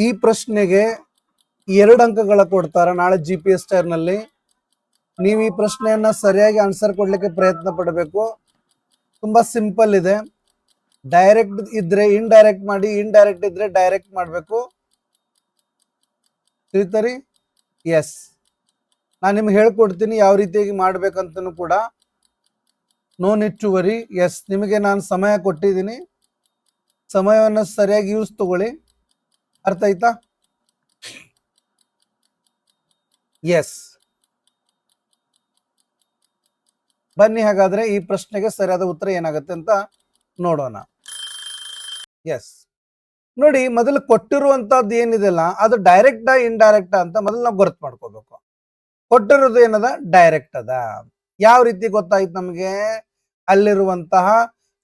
ಈ ಪ್ರಶ್ನೆಗೆ 2 ಅಂಕಗಳ ಕೊಡ್ತಾರ ನಾಳೆ GPS ಟೈರ್ ನಲ್ಲಿ. ನೀವು ಈ ಪ್ರಶ್ನೆಯನ್ನ ಸರಿಯಾಗಿ ಆನ್ಸರ್ ಕೊಡ್ಲಿಕ್ಕೆ ಪ್ರಯತ್ನ ಪಡಬೇಕು. ತುಂಬಾ ಸಿಂಪಲ್ ಇದೆ. ಡೈರೆಕ್ಟ್ ಇದ್ರೆ ಇಂಡೈರೆಕ್ಟ್ ಮಾಡಿ, ಇಂಡೈರೆಕ್ಟ್ ಇದ್ರೆ ಡೈರೆಕ್ಟ್ ಮಾಡಬೇಕು. ತಿಳಿತರಿ? ಎಸ್, ನಾನು ನಿಮ್ಗೆ ಹೇಳ್ಕೊಡ್ತೀನಿ ಯಾವ ರೀತಿಯಾಗಿ ಮಾಡ್ಬೇಕಂತನೂ ಕೂಡ. No need to worry. Yes, ನಿಮಗೆ ನಾನು ಸಮಯ ಕೊಟ್ಟಿದ್ದೀನಿ, ಸಮಯವನ್ನು ಸರಿಯಾಗಿ ಯೂಸ್ ತಗೊಳ್ಳಿ. ಅರ್ಥ ಆಯ್ತಾ? ಎಸ್, ಬನ್ನಿ ಹಾಗಾದ್ರೆ ಈ ಪ್ರಶ್ನೆಗೆ ಸರಿಯಾದ ಉತ್ತರ ಏನಾಗುತ್ತೆ ಅಂತ ನೋಡೋಣ. ಎಸ್, ನೋಡಿ, ಮೊದಲು ಕೊಟ್ಟಿರುವಂತದ್ದು ಏನಿದೆಲ್ಲ ಅದು ಡೈರೆಕ್ಟ್ ಇಂಡೈರೆಕ್ಟ್ ಅಂತ ಮೊದಲು ನಾವು ಗೊತ್ತು ಮಾಡ್ಕೋಬೇಕು. ಕೊಟ್ಟಿರೋದು ಏನದ? ಡೈರೆಕ್ಟ್ ಅದ. ಯಾವ ರೀತಿ ಗೊತ್ತಾಯ್ತು ನಮಗೆ? ಅಲ್ಲಿರುವಂತಹ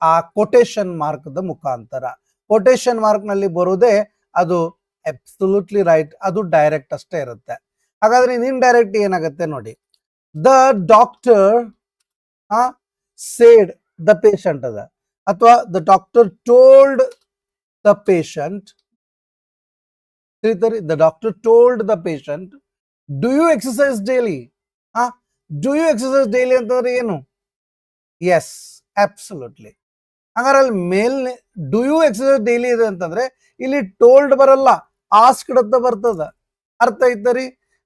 ಆ ಕೊಟೇಶನ್ ಮಾರ್ಕ್ ದ ಮುಖಾಂತರ. ಕೊಟೇಶನ್ ಮಾರ್ಕ್ ನಲ್ಲಿ ಬರುವುದೇ ಅದು ಅಬ್ಸಲ್ಯೂಟ್ಲಿ ರೈಟ್, ಅದು ಡೈರೆಕ್ಟ್ ಅಷ್ಟೇ ಇರುತ್ತೆ. ಹಾಗಾದ್ರೆ ಇನ್ಡೈರೆಕ್ಟ್ ಏನಾಗುತ್ತೆ ನೋಡಿ. The doctor said the patient ಅದ, ಅಥವಾ the doctor told the patient. The doctor told the patient, do you exercise daily? Do you exercise daily ಅಂತಂದ್ರೆ ಏನು? Yes, absolutely. ಹಾಗಾದ್ರೆ ಅಲ್ಲಿ ಮೇಲ್ ಡು ಯು ಎಕ್ಸರ್ಸೈಸ್ ಡೈಲಿ ಇದೆ ಅಂತಂದ್ರೆ ಇಲ್ಲಿ ಟೋಲ್ಡ್ ಬರಲ್ಲ, ಆಸ್ಕ್ಡ್ ಅಂತ ಬರ್ತದ. ಅರ್ಥ ಐತರಿ?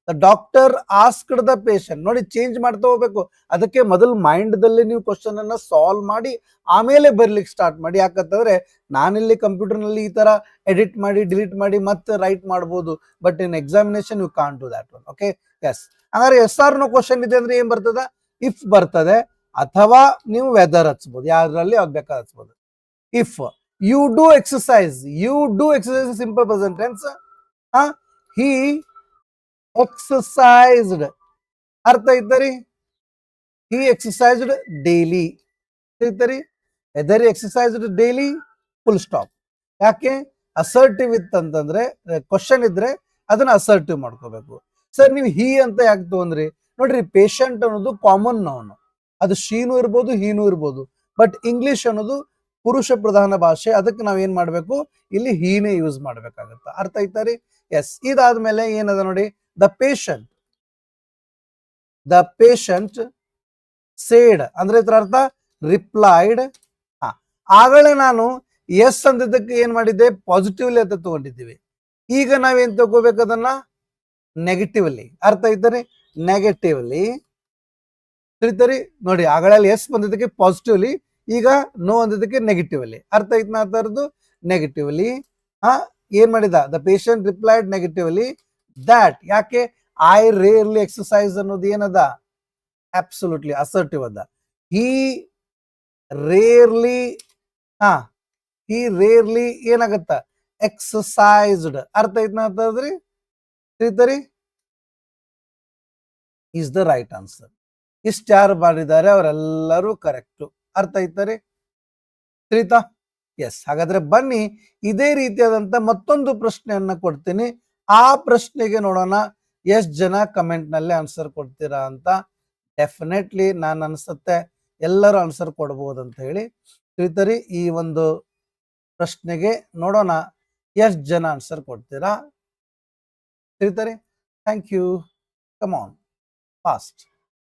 The doctor asked the patient. ನೋಡಿ, ಚೇಂಜ್ ಮಾಡ್ತಾ ಹೋಗ್ಬೇಕು. ಅದಕ್ಕೆ ಮೊದಲು ಮೈಂಡ್ ದಲ್ಲಿ ನೀವು ಕ್ವಶನ್ ಅನ್ನ ಸಾಲ್ವ್ ಮಾಡಿ ಆಮೇಲೆ ಬರ್ಲಿಕ್ಕೆ ಸ್ಟಾರ್ಟ್ ಮಾಡಿ. ಯಾಕಂತಂದ್ರೆ ನಾನಿಲ್ಲಿ ಕಂಪ್ಯೂಟರ್ ನಲ್ಲಿ ಈ ತರ ಎಡಿಟ್ ಮಾಡಿ ಡಿಲೀಟ್ ಮಾಡಿ ಮತ್ತೆ ರೈಟ್ ಮಾಡಬಹುದು, but in examination you can't do that one. Okay, yes. ಹಾಗಾದ್ರೆ ಎಸ್ ಆರ್ ನೋ ಕ್ವಶನ್ ಇದೆ ಅಂದ್ರೆ ಏನ್ ಬರ್ತದ? ಇಫ್ ಬರ್ತದೆ, ಅಥವಾ ನೀವು ವೆದರ್ ಹಚ್ಬೋದು, ಯಾವ್ದ್ರಲ್ಲಿ ಬೇಕಾದ್ರೆ ಹಚ್ಬೋದು. If you do exercise, you do exercise simple present tense. He exercised. ಅರ್ಥ ಐತರಿ? He exercised daily. ಐತರಿ? Whether exercised daily, full stop. ಯಾಕೆ? ಅಸರ್ಟಿವ್ ಇತ್ತಂತಂದ್ರೆ ಕ್ವಶನ್ ಇದ್ರೆ ಅದನ್ನ ಅಸರ್ಟಿವ್ ಮಾಡ್ಕೋಬೇಕು. ಸರ್, ನೀವು ಹಿ ಅಂತ ಯಾಕೆ ತಗೊಂಡ್ರಿ? ನೋಡ್ರಿ, ಪೇಷಂಟ್ ಅನ್ನೋದು ಕಾಮನ್ ನೌನ್, ಅದು ಶೀನು ಇರ್ಬೋದು ಹೀನು ಇರ್ಬೋದು. ಬಟ್ ಇಂಗ್ಲಿಷ್ ಅನ್ನೋದು ಪುರುಷ ಪ್ರಧಾನ ಭಾಷೆ, ಅದಕ್ಕೆ ನಾವ್ ಏನ್ ಮಾಡ್ಬೇಕು? ಇಲ್ಲಿ ಹೀನೇ ಯೂಸ್ ಮಾಡ್ಬೇಕಾಗತ್ತ. ಅರ್ಥ ಐತಾರಿ? ಎಸ್. ಇದಾದ್ಮೇಲೆ ಏನದ ನೋಡಿ, ದ ಪೇಷಂಟ್ ಸೇಡ್ ಅಂದ್ರೆ ಇದ್ರ ಅರ್ಥ ರಿಪ್ಲೈಡ್. ಆಗಲೇ ನಾನು ಎಸ್ ಅಂದಿದ್ದಕ್ಕೆ ಏನ್ ಮಾಡಿದ್ದೆ? ಪಾಸಿಟಿವ್ಲಿ ಅಂತ ತಗೊಂಡಿದ್ದೀವಿ. ಈಗ ನಾವೇನ್ ತಗೋಬೇಕು? ಅದನ್ನ ನೆಗೆಟಿವ್ಲಿ. ಅರ್ಥ ಐತರಿ? ನೆಗೆಟಿವ್ಲಿ. ತಿಳಿತರಿ? ನೋಡಿ, ಆಗಲೇ ಎಸ್ ಬಂದಿದ್ದಕ್ಕೆ ಪಾಸಿಟಿವ್ಲಿ, ಈಗ ನೋ ಅಂದಿದ್ದಕ್ಕೆ ನೆಗೆಟಿವ್ಲಿ. ಅರ್ಥ ಐತ್ ನಾ ತರದ್ದು? ನೆಗೆಟಿವ್ಲಿ. ಏನ್ ಮಾಡಿದ? The patient replied negatively that. ಯಾಕೆ? ಐ ರೇರ್ಲಿ ಎಕ್ಸರ್ಸೈಸ್ ಅನ್ನೋದು ಏನದ? ಅಬ್ಸಲ್ಯೂಟ್ಲಿ ಅಸರ್ಟಿವ್ ಅದ. ಹಿ ರೇರ್ಲಿ ಏನಾಗತ್ತ? ಎಕ್ಸರ್ಸೈಸ್ಡ್. ಅರ್ಥ ಐತ್ ನಾ ತರದ್ರಿ? ತಿಳಿತರಿ? Is the right answer. ಇಷ್ಟು ಯಾರು ಮಾಡಿದ್ದಾರೆ ಅವರೆಲ್ಲರೂ ಕರೆಕ್ಟ್. ಅರ್ಥ ಐತರಿ? ತಿಳಿತಾ? ಎಸ್. ಹಾಗಾದ್ರೆ ಬನ್ನಿ, ಇದೇ ರೀತಿಯಾದಂತ ಮತ್ತೊಂದು ಪ್ರಶ್ನೆಯನ್ನ ಕೊಡ್ತೀನಿ. ಆ ಪ್ರಶ್ನೆಗೆ ನೋಡೋಣ ಎಷ್ಟು ಜನ ಕಮೆಂಟ್ ನಲ್ಲಿ ಆನ್ಸರ್ ಕೊಡ್ತೀರಾ ಅಂತ. ಡೆಫಿನೆಟ್ಲಿ ನಾನು ಅನ್ಸುತ್ತೆ ಎಲ್ಲರೂ ಆನ್ಸರ್ ಕೊಡ್ಬೋದು ಅಂತ ಹೇಳಿ. ತಿಳಿತರಿ? ಈ ಒಂದು ಪ್ರಶ್ನೆಗೆ ನೋಡೋಣ ಎಷ್ಟು ಜನ ಆನ್ಸರ್ ಕೊಡ್ತೀರಾ. ತಿಳಿತರಿ? Thank you. Come on, fast.